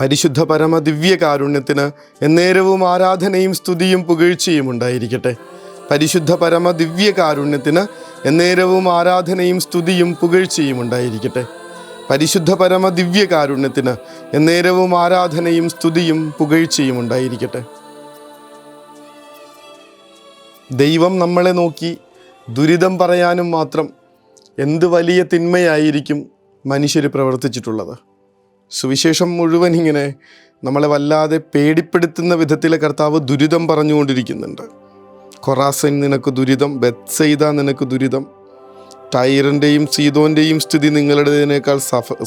പരിശുദ്ധ പരമ ദിവ്യകാരുണ്യത്തിന് എന്നേരവും ആരാധനയും സ്തുതിയും പുകഴ്ചയും ഉണ്ടായിരിക്കട്ടെ. പരിശുദ്ധ പരമ ദിവ്യകാരുണ്യത്തിന് എന്നേരവും ആരാധനയും സ്തുതിയും പുകഴ്ചയും ഉണ്ടായിരിക്കട്ടെ. പരിശുദ്ധ പരമ ദിവ്യകാരുണ്യത്തിന് എന്നേരവും ആരാധനയും സ്തുതിയും പുകഴ്ചയും ഉണ്ടായിരിക്കട്ടെ. ദൈവം നമ്മളെ നോക്കി ദുരിതം പറയാനും മാത്രം എന്ത് വലിയ തിന്മയായിരിക്കും മനുഷ്യർ പ്രവർത്തിച്ചിട്ടുള്ളത്. സുവിശേഷം മുഴുവൻ ഇങ്ങനെ നമ്മളെ വല്ലാതെ പേടിപ്പെടുത്തുന്ന വിധത്തിലെ കർത്താവ് ദുരിതം പറഞ്ഞുകൊണ്ടിരിക്കുന്നുണ്ട്. കൊറാസിൻ നിനക്ക് ദുരിതം, ബെത്സയിദ നിനക്ക് ദുരിതം, ടൈറിൻ്റെയും സീദോൻ്റെയും സ്ഥിതി നിങ്ങളുടേതിനേക്കാൾ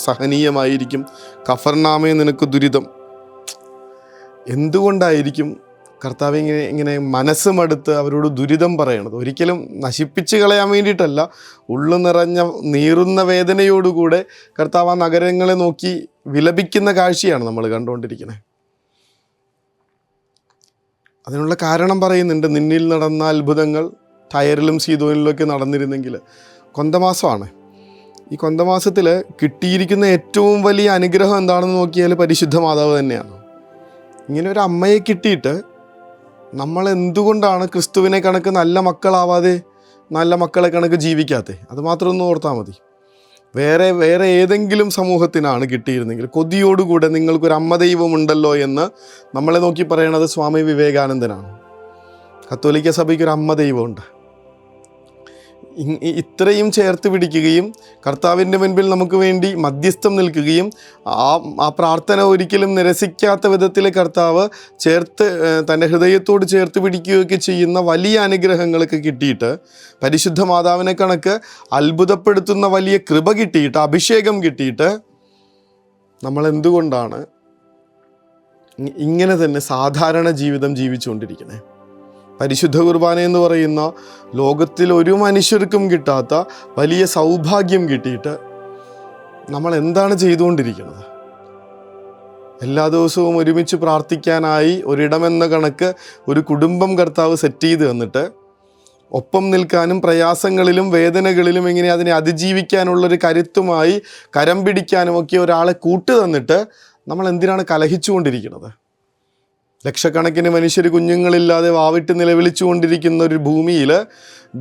സഹനീയമായിരിക്കും, കഫർനാമേ നിനക്ക് ദുരിതം. എന്തുകൊണ്ടായിരിക്കും കർത്താവ് ഇങ്ങനെ മനസ്സ് മടുത്ത് അവരോട് ദുരിതം പറയണത്? ഒരിക്കലും നശിപ്പിച്ച് കളയാൻ വേണ്ടിയിട്ടല്ല, ഉള്ളു നിറഞ്ഞ നീറുന്ന വേദനയോടുകൂടെ കർത്താവ് ആ നഗരങ്ങളെ നോക്കി വിലപിക്കുന്ന കാഴ്ചയാണ് നമ്മൾ കണ്ടുകൊണ്ടിരിക്കുന്നത്. അതിനുള്ള കാരണം പറയുന്നുണ്ട്. നിന്നിൽ നടന്ന അത്ഭുതങ്ങൾ ടയറിലും സീതോനിലൊക്കെ നടന്നിരുന്നെങ്കിൽ. കൊന്തമാസമാണ്. ഈ കൊന്തമാസത്തിൽ കിട്ടിയിരിക്കുന്ന ഏറ്റവും വലിയ അനുഗ്രഹം എന്താണെന്ന് നോക്കിയാൽ പരിശുദ്ധ മാതാവ് തന്നെയാണ്. ഇങ്ങനെ ഒരു അമ്മയെ കിട്ടിയിട്ട് നമ്മൾ എന്തുകൊണ്ടാണ് ക്രിസ്തുവിനെ കണക്ക് നല്ല മക്കളാവാതെ, നല്ല മക്കളെ കണക്ക് ജീവിക്കാതെ? അത് മാത്രം ഒന്ന് ഓർത്താൽ മതി. വേറെ ഏതെങ്കിലും സമൂഹത്തിനാണ് കിട്ടിയിരുന്നെങ്കിൽ കൊതിയോടുകൂടെ നിങ്ങൾക്കൊരു അമ്മ ദൈവമുണ്ടല്ലോ എന്ന് നമ്മളെ നോക്കി പറയണത് സ്വാമി വിവേകാനന്ദനാണ്. കത്തോലിക്ക സഭയ്ക്കൊരു അമ്മ ദൈവമുണ്ട്. ഇത്രയും ചേർത്ത് പിടിക്കുകയും കർത്താവിൻ്റെ മുൻപിൽ നമുക്ക് വേണ്ടി മധ്യസ്ഥം നിൽക്കുകയും ആ പ്രാർത്ഥന ഒരിക്കലും നിരസിക്കാത്ത വിധത്തിൽ കർത്താവ് തൻ്റെ ഹൃദയത്തോട് ചേർത്ത് പിടിക്കുകയൊക്കെ ചെയ്യുന്ന വലിയ അനുഗ്രഹങ്ങളൊക്കെ കിട്ടിയിട്ട്, പരിശുദ്ധ മാതാവിനെ കണക്ക് അത്ഭുതപ്പെടുത്തുന്ന വലിയ കൃപ കിട്ടിയിട്ട്, അഭിഷേകം കിട്ടിയിട്ട്, നമ്മൾ എന്തുകൊണ്ടാണ് ഇങ്ങനെ തന്നെ സാധാരണ ജീവിതം ജീവിച്ചുകൊണ്ടിരിക്കുന്നത്? പരിശുദ്ധ കുർബാന എന്ന് പറയുന്ന ലോകത്തിൽ ഒരു മനുഷ്യർക്കും കിട്ടാത്ത വലിയ സൗഭാഗ്യം കിട്ടിയിട്ട് നമ്മൾ എന്താണ് ചെയ്തുകൊണ്ടിരിക്കുന്നത്? എല്ലാ ദിവസവും ഒരുമിച്ച് പ്രാർത്ഥിക്കാനായി ഒരിടമെന്ന കണക്ക് ഒരു കുടുംബം കർത്താവ് സെറ്റ് ചെയ്ത് തന്നിട്ട്, ഒപ്പം നിൽക്കാനും പ്രയാസങ്ങളിലും വേദനകളിലും എങ്ങനെ അതിനെ അതിജീവിക്കാനുള്ളൊരു കരുത്തുമായി കരം പിടിക്കാനും ഒക്കെ ഒരാളെ കൂട്ടു തന്നിട്ട് നമ്മൾ എന്തിനാണ് കലഹിച്ചുകൊണ്ടിരിക്കുന്നത്? ലക്ഷക്കണക്കിന് മനുഷ്യർ കുഞ്ഞുങ്ങളില്ലാതെ വാവിട്ട് നിലവിളിച്ചു കൊണ്ടിരിക്കുന്ന ഒരു ഭൂമിയിൽ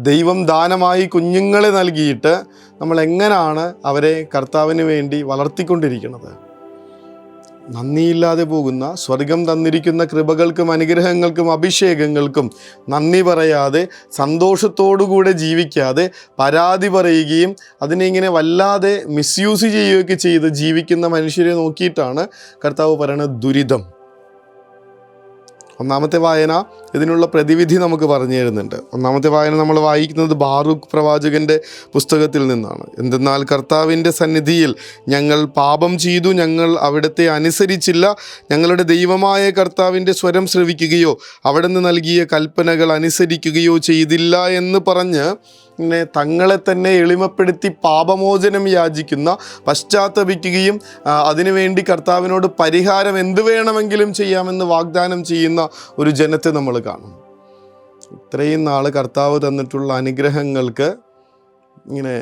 ദൈവം ദാനമായി കുഞ്ഞുങ്ങളെ നൽകിയിട്ട് നമ്മൾ എങ്ങനെയാണ് അവരെ കർത്താവിന് വേണ്ടി വളർത്തിക്കൊണ്ടിരിക്കുന്നത്? നന്ദിയില്ലാതെ പോകുന്ന, സ്വർഗം തന്നിരിക്കുന്ന കൃപകൾക്കും അനുഗ്രഹങ്ങൾക്കും അഭിഷേകങ്ങൾക്കും നന്ദി പറയാതെ, സന്തോഷത്തോടുകൂടെ ജീവിക്കാതെ, പരാതി പറയുകയും അതിനെ ഇങ്ങനെ വല്ലാതെ മിസ്യൂസ് ചെയ്യുകയൊക്കെ ചെയ്ത് ജീവിക്കുന്ന മനുഷ്യരെ നോക്കിയിട്ടാണ് കർത്താവ് പറയുന്നത് ദുരിതം. ഒന്നാമത്തെ വായന ഇതിനുള്ള പ്രതിവിധി നമുക്ക് പറഞ്ഞു തരുന്നുണ്ട്. ഒന്നാമത്തെ വായന നമ്മൾ വായിക്കുന്നത് ബാറൂക്ക് പ്രവാചകൻ്റെ പുസ്തകത്തിൽ നിന്നാണ്. എന്തെന്നാൽ കർത്താവിൻ്റെ സന്നിധിയിൽ ഞങ്ങൾ പാപം ചെയ്തു, ഞങ്ങൾ അവിടുത്തെ അനുസരിച്ചില്ല, ഞങ്ങളുടെ ദൈവമായ കർത്താവിൻ്റെ സ്വരം ശ്രവിക്കുകയോ അവിടുന്ന് നൽകിയ കൽപ്പനകൾ അനുസരിക്കുകയോ ചെയ്തില്ല എന്ന് പറഞ്ഞ് ഇങ്ങനെ തങ്ങളെ തന്നെ എളിമപ്പെടുത്തി പാപമോചനം യാചിക്കുന്ന, പശ്ചാത്തപിക്കുകയും അതിനുവേണ്ടി കർത്താവിനോട് പരിഹാരം എന്തു വേണമെങ്കിലും ചെയ്യാമെന്ന് വാഗ്ദാനം ചെയ്യുന്ന ഒരു ജനത്തെ നമ്മൾ കാണും. ഇത്രയും നാൾ കർത്താവ് തന്നിട്ടുള്ള അനുഗ്രഹങ്ങൾക്ക് ഇങ്ങനെ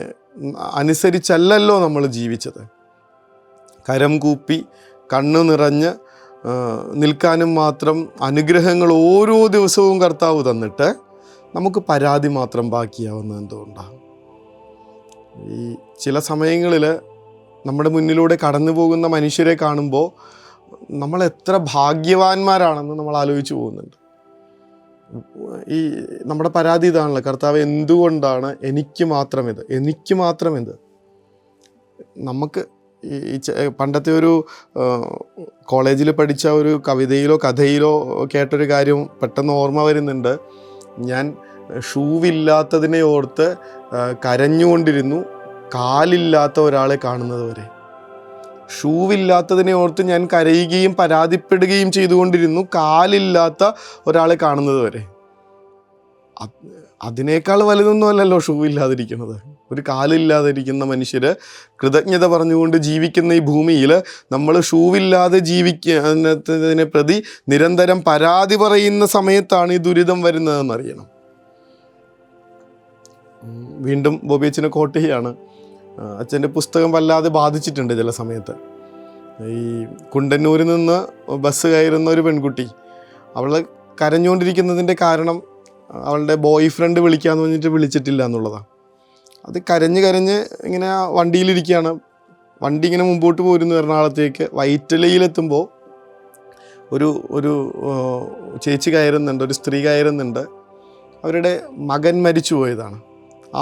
അനുസരിച്ചല്ലല്ലോ നമ്മൾ ജീവിച്ചത്. കരം കൂപ്പി കണ്ണു നിറഞ്ഞ് നിൽക്കാനും മാത്രം അനുഗ്രഹങ്ങൾ ഓരോ ദിവസവും കർത്താവ് തന്നിട്ട് നമുക്ക് പരാതി മാത്രം ബാക്കിയാവുന്നത് എന്തുകൊണ്ടാണ്? ഈ ചില സമയങ്ങളിൽ നമ്മുടെ മുന്നിലൂടെ കടന്നു പോകുന്ന മനുഷ്യരെ കാണുമ്പോൾ നമ്മൾ എത്ര ഭാഗ്യവാന്മാരാണെന്ന് നമ്മൾ ആലോചിച്ച് പോകുന്നുണ്ട്. ഈ നമ്മുടെ പരാതി ഇതാണല്ലോ, കർത്താവ് എന്തുകൊണ്ടാണ് എനിക്ക് മാത്രം ഇത്? നമുക്ക് ഈ പണ്ടത്തെ ഒരു കോളേജിൽ പഠിച്ച ഒരു കവിതയിലോ കഥയിലോ കേട്ടൊരു കാര്യം പെട്ടെന്ന് ഓർമ്മ വരുന്നുണ്ട്. ഞാൻ ഷൂവില്ലാത്തതിനെ ഓർത്ത് കരഞ്ഞുകൊണ്ടിരുന്നു കാലില്ലാത്ത ഒരാളെ കാണുന്നത് വരെ. ഷൂവില്ലാത്തതിനെ ഓർത്ത് ഞാൻ കരയുകയും പരാതിപ്പെടുകയും ചെയ്തുകൊണ്ടിരുന്നു കാലില്ലാത്ത ഒരാളെ കാണുന്നത് വരെ. അതിനേക്കാൾ വലുതൊന്നും അല്ലല്ലോ ഷൂ ഇല്ലാതിരിക്കുന്നത്. ഒരു കാലില്ലാതിരിക്കുന്ന മനുഷ്യർ കൃതജ്ഞത പറഞ്ഞുകൊണ്ട് ജീവിക്കുന്ന ഈ ഭൂമിയിൽ നമ്മൾ ഷൂവില്ലാതെ ജീവിക്കുന്നതിനെ പ്രതി നിരന്തരം പരാതി പറയുന്ന സമയത്താണ് ഈ ദുരിതം വരുന്നതെന്നറിയണം. വീണ്ടും ബോബി അച്ഛനെ കോട്ട് ചെയ്യാണ്. അച്ഛൻ്റെ പുസ്തകം വല്ലാതെ ബാധിച്ചിട്ടുണ്ട് ചില സമയത്ത്. ഈ കുണ്ടന്നൂരിൽ നിന്ന് ബസ് കയറുന്ന ഒരു പെൺകുട്ടി, അവൾ കരഞ്ഞുകൊണ്ടിരിക്കുന്നതിൻ്റെ കാരണം അവളുടെ ബോയ് ഫ്രണ്ട് വിളിക്കാമെന്ന് പറഞ്ഞിട്ട് വിളിച്ചിട്ടില്ല എന്നുള്ളതാണ്. അത് കരഞ്ഞ് ഇങ്ങനെ വണ്ടിയിലിരിക്കുകയാണ്. വണ്ടി ഇങ്ങനെ മുമ്പോട്ട് പോരുന്നു എറണാകുളത്തേക്ക്. വൈറ്റിലയിലെത്തുമ്പോൾ ഒരു ചേച്ചി കയറുന്നുണ്ട്, ഒരു സ്ത്രീ കയറുന്നുണ്ട്. അവരുടെ മകൻ മരിച്ചു പോയതാണ്.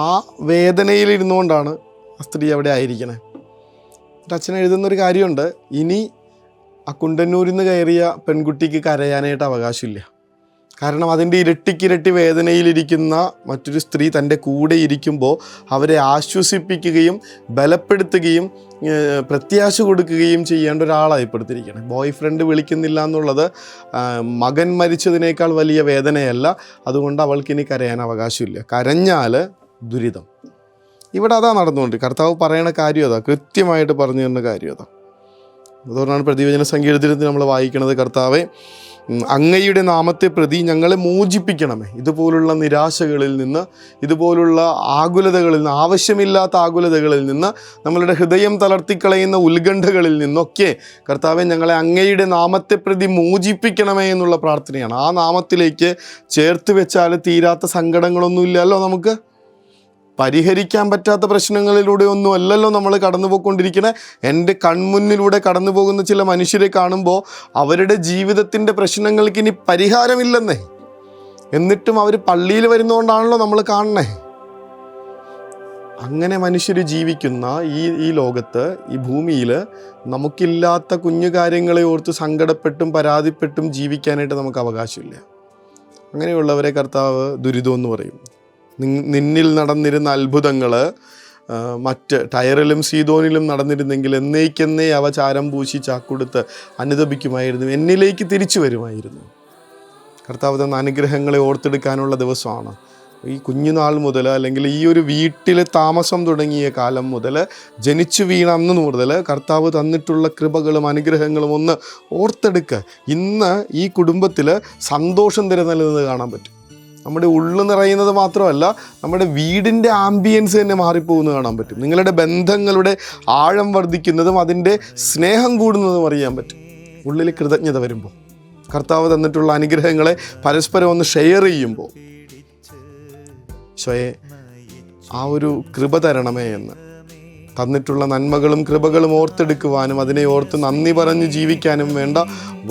ആ വേദനയിലിരുന്നുകൊണ്ടാണ് ആ സ്ത്രീ അവിടെ ആയിരിക്കണേ. അച്ഛൻ എഴുതുന്നൊരു കാര്യമുണ്ട്, ഇനി ആ കുണ്ടന്നൂരിൽ നിന്ന് കയറിയ പെൺകുട്ടിക്ക് കരയാനായിട്ട് അവകാശമില്ല. കാരണം അതിൻ്റെ ഇരട്ടിക്കിരട്ടി വേദനയിലിരിക്കുന്ന മറ്റൊരു സ്ത്രീ തൻ്റെ കൂടെ ഇരിക്കുമ്പോൾ അവരെ ആശ്വസിപ്പിക്കുകയും ബലപ്പെടുത്തുകയും പ്രത്യാശ കൊടുക്കുകയും ചെയ്യേണ്ട ഒരാളായി പെടുത്തിരിക്കണം. ബോയ് ഫ്രണ്ട് വിളിക്കുന്നില്ല എന്നുള്ളത് മകൻ മരിച്ചതിനേക്കാൾ വലിയ വേദനയല്ല. അതുകൊണ്ട് അവൾക്കിനി കരയാൻ അവകാശമില്ല. കരഞ്ഞാൽ ദുരിതം. ഇവിടെ അതാ നടന്നുകൊണ്ട് കർത്താവ് പറയണ കാര്യം അതാ, കൃത്യമായിട്ട് പറഞ്ഞു തരുന്ന കാര്യം അതാ. അതുകൊണ്ടാണ് പ്രതിവചന സങ്കീർത്തനത്തിൽ നമ്മൾ വായിക്കണത്, കർത്താവെ അങ്ങയുടെ നാമത്തെ പ്രതി ഞങ്ങളെ മോചിപ്പിക്കണമേ ഇതുപോലുള്ള നിരാശകളിൽ നിന്ന്, ഇതുപോലുള്ള ആകുലതകളിൽ നിന്ന്, ആവശ്യമില്ലാത്ത ആകുലതകളിൽ നിന്ന്, നമ്മളുടെ ഹൃദയം തളർത്തിക്കളയുന്ന ഉത്കണ്ഠകളിൽ നിന്നൊക്കെ കർത്താവെ ഞങ്ങളെ അങ്ങയുടെ നാമത്തെ പ്രതി മോചിപ്പിക്കണമേ എന്നുള്ള പ്രാർത്ഥനയാണ്. ആ നാമത്തിലേക്ക് ചേർത്ത് വെച്ചാൽ തീരാത്ത സങ്കടങ്ങളൊന്നുമില്ലല്ലോ നമുക്ക്. പരിഹരിക്കാൻ പറ്റാത്ത പ്രശ്നങ്ങളിലൂടെ ഒന്നും അല്ലല്ലോ നമ്മൾ കടന്നു പോയിക്കൊണ്ടിരിക്കുന്നത്. എൻ്റെ കൺമുന്നിലൂടെ കടന്നു പോകുന്ന ചില മനുഷ്യരെ കാണുമ്പോൾ അവരുടെ ജീവിതത്തിൻ്റെ പ്രശ്നങ്ങൾക്ക് ഇനി പരിഹാരമില്ലെന്നേ, എന്നിട്ടും അവർ പള്ളിയിൽ വരുന്നതുകൊണ്ടാണല്ലോ നമ്മൾ കാണണേ. അങ്ങനെ മനുഷ്യർ ജീവിക്കുന്ന ഈ ലോകത്ത്, ഈ ഭൂമിയിൽ നമുക്കില്ലാത്ത കുഞ്ഞു കാര്യങ്ങളെ ഓർത്ത് സങ്കടപ്പെട്ടും പരാതിപ്പെട്ടും ജീവിക്കാനായിട്ട് നമുക്ക് അവകാശമില്ല. അങ്ങനെയുള്ളവരെ കർത്താവ് ദുരിതം എന്ന് പറയും. നിന്നിൽ നടന്നിരുന്ന അത്ഭുതങ്ങൾ മറ്റ് ടയറിലും സീതോനിലും നടന്നിരുന്നെങ്കിൽ എന്നേക്കെന്നേ അവ ചാരം പൂശി ചാക്കൊടുത്ത് അനുതപിക്കുമായിരുന്നു, എന്നിലേക്ക് തിരിച്ചു വരുമായിരുന്നു. കർത്താവ് തന്ന അനുഗ്രഹങ്ങളെ ഓർത്തെടുക്കാനുള്ള ദിവസമാണ് ഈ കുഞ്ഞുനാൾ മുതൽ, അല്ലെങ്കിൽ ഈ ഒരു വീട്ടിൽ താമസം തുടങ്ങിയ കാലം മുതൽ, ജനിച്ചു വീണ അന്ന് മുതൽ കർത്താവ് തന്നിട്ടുള്ള കൃപകളും അനുഗ്രഹങ്ങളും ഒന്ന് ഓർത്തെടുക്കുക. ഇന്ന് ഈ കുടുംബത്തിൽ സന്തോഷം നിലനിന്ന് കാണാൻ പറ്റും. നമ്മുടെ ഉള്ളു നിറയുന്നത് മാത്രമല്ല, നമ്മുടെ വീടിൻ്റെ ആംബിയൻസ് തന്നെ മാറിപ്പോകുന്നത് കാണാൻ പറ്റും. നിങ്ങളുടെ ബന്ധങ്ങളുടെ ആഴം വർദ്ധിക്കുന്നതും അതിൻ്റെ സ്നേഹം കൂടുന്നതും അറിയാൻ പറ്റും ഉള്ളിൽ കൃതജ്ഞത വരുമ്പോൾ. കർത്താവ് തന്നിട്ടുള്ള അനുഗ്രഹങ്ങളെ പരസ്പരം ഒന്ന് ഷെയർ ചെയ്യുമ്പോൾ, ഈശോയെ ആ ഒരു കൃപ തരണമേ എന്ന്, തന്നിട്ടുള്ള നന്മകളും കൃപകളും ഓർത്തെടുക്കുവാനും അതിനെ ഓർത്ത് നന്ദി പറഞ്ഞ് ജീവിക്കാനും വേണ്ട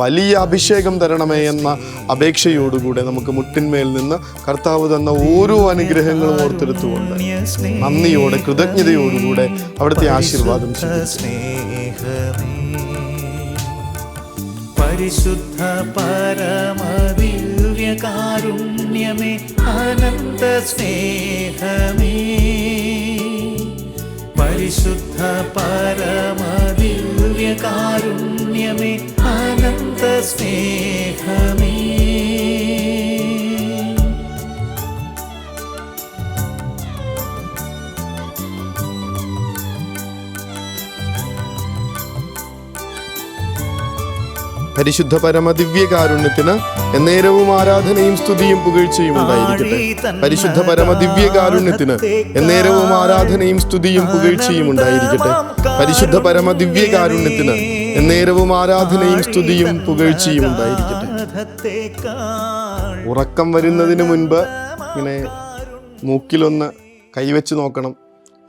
വലിയ അഭിഷേകം തരണമേ എന്ന അപേക്ഷയോടുകൂടെ നമുക്ക് മുട്ടിന്മേൽ നിന്ന് കർത്താവ് തന്ന ഓരോ അനുഗ്രഹങ്ങളും ഓർത്തെടുത്തുകൊണ്ട് നന്ദിയോടെ കൃതജ്ഞതയോടുകൂടെ അവിടുത്തെ ആശീർവാദം പരിശുദ്ധ പരമദിവ്യകാരുണ്യമേ അനന്ത സ്നേഹമേ, പരിശുദ്ധ പരമദിവ്യകാരുണ്യമേ അനന്ത സ്നേഹമേ. പരിശുദ്ധ പരമദിവ്യകാരുണ്യത്തിന് എന്നേരവും ആരാധനയും സ്തുതിയും പുകഴ്ചയും ഉണ്ടായിരിക്കട്ടെ. പരിശുദ്ധ പരമദിവ്യകാരുണ്യത്തിന് എന്നേരവും ആരാധനയും സ്തുതിയും പുകഴ്ചയും ഉണ്ടായിരിക്കട്ടെ. പരിശുദ്ധ പരമദിവ്യകാരുണ്യത്തിന് എന്നേരവും ആരാധനയും സ്തുതിയും പുകഴ്ചയും ഉണ്ടായിരിക്കട്ടെ. ഉറക്കം വരുന്നതിന് മുൻപ് ഇങ്ങനെ മൂക്കിലൊന്ന് കൈവച്ച് നോക്കണം.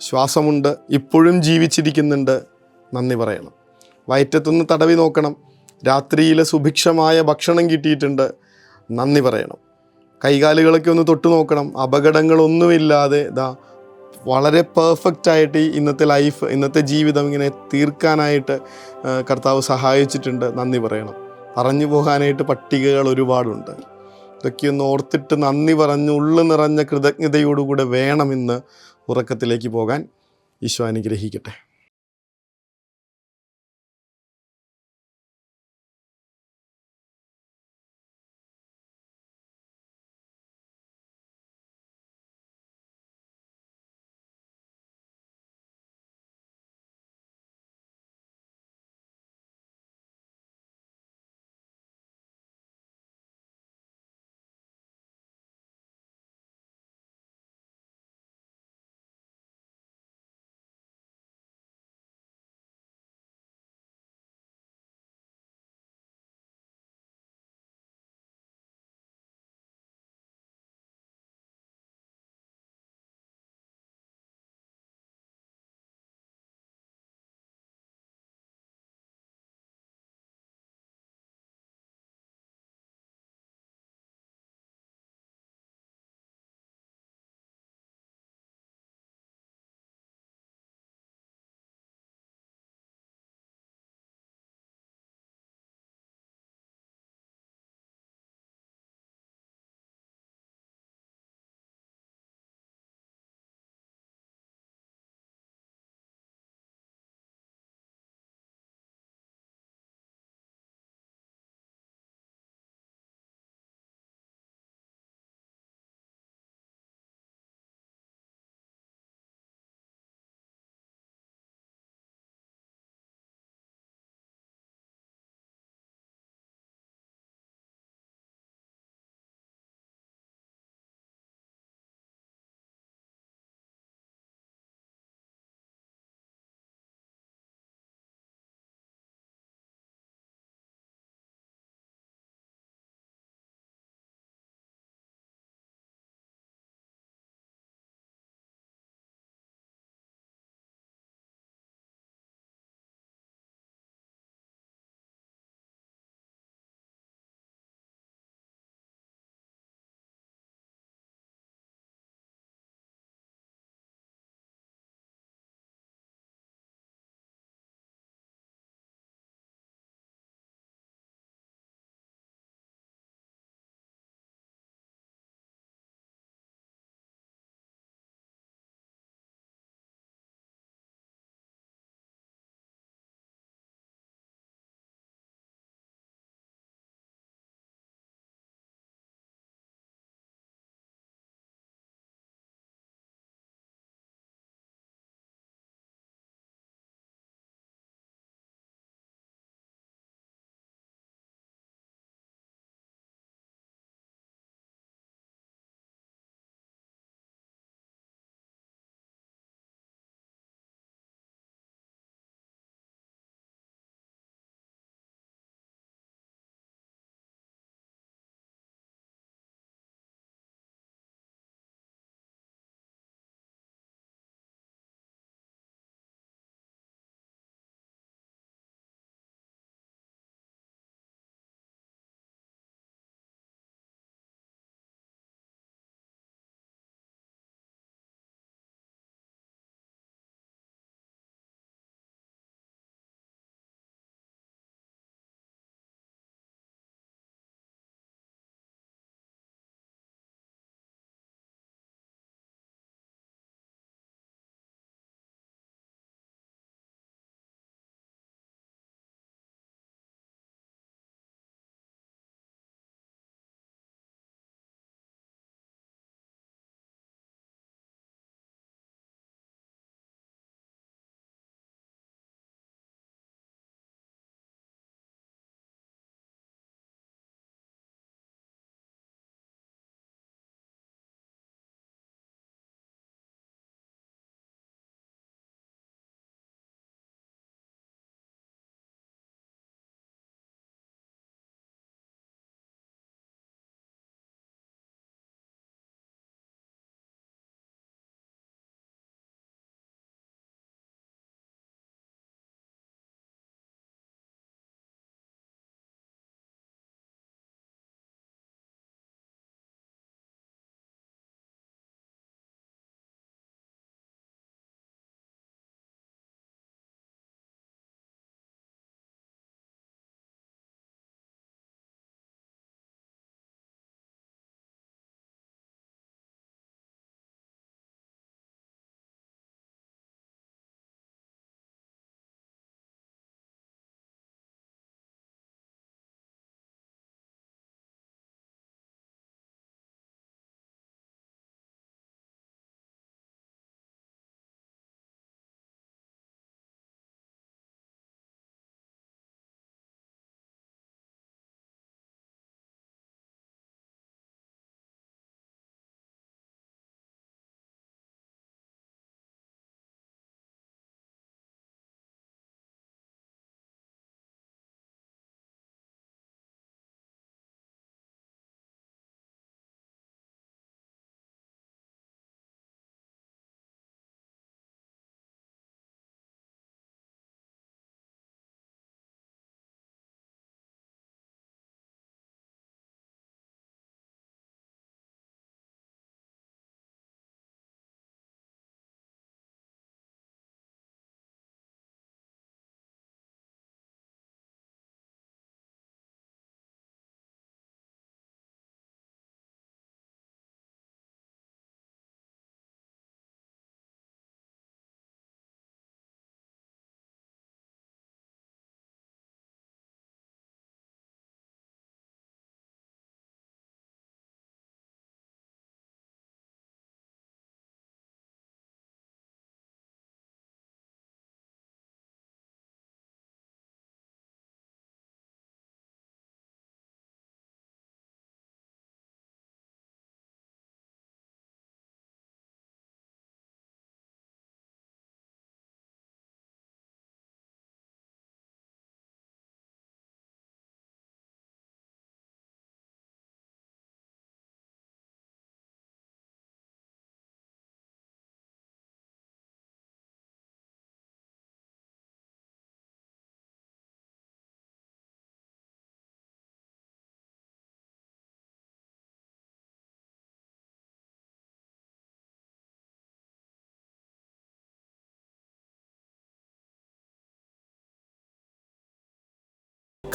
ശ്വാസമുണ്ട്, ഇപ്പോഴും ജീവിച്ചിരിക്കുന്നുണ്ട്, നന്ദി പറയണം. വയറ്റത്തൊന്ന് തടവി നോക്കണം, രാത്രിയിൽ സുഭിക്ഷമായ ഭക്ഷണം കിട്ടിയിട്ടുണ്ട്, നന്ദി പറയണം. കൈകാലുകളൊക്കെ ഒന്ന് തൊട്ട് നോക്കണം, അപകടങ്ങളൊന്നുമില്ലാതെ വളരെ പെർഫെക്റ്റായിട്ട് ഇന്നത്തെ ലൈഫ്, ഇന്നത്തെ ജീവിതം ഇങ്ങനെ തീർക്കാനായിട്ട് കർത്താവ് സഹായിച്ചിട്ടുണ്ട്, നന്ദി പറയണം. പറഞ്ഞു പോകാനായിട്ട് പട്ടികകൾ ഒരുപാടുണ്ട്. ഇതൊക്കെയൊന്ന് ഓർത്തിട്ട് നന്ദി പറഞ്ഞ് ഉള്ളു നിറഞ്ഞ കൃതജ്ഞതയോടുകൂടെ വേണമെന്ന് ഉറക്കത്തിലേക്ക് പോകാൻ. ഈശോ അനുഗ്രഹിക്കട്ടെ.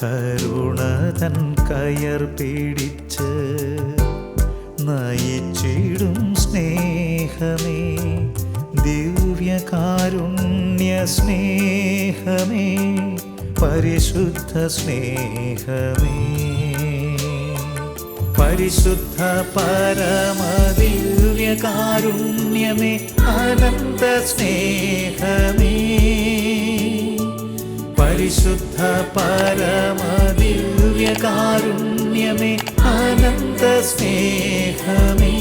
കരുണതൻ കയർ പിടിച്ച് നയിച്ചിടും സ്നേഹമേ, ദിവ്യകാരുണ്യ സ്നേഹമേ, പരിശുദ്ധ സ്നേഹമേ, പരിശുദ്ധ പരമദിവ്യകാരുണ്യമേ, അനന്ത സ്നേഹമേ, പരിശുദ്ധ പരമദിവ്യകാരുണ്യമേ, അനന്ത സ്നേഹമേ.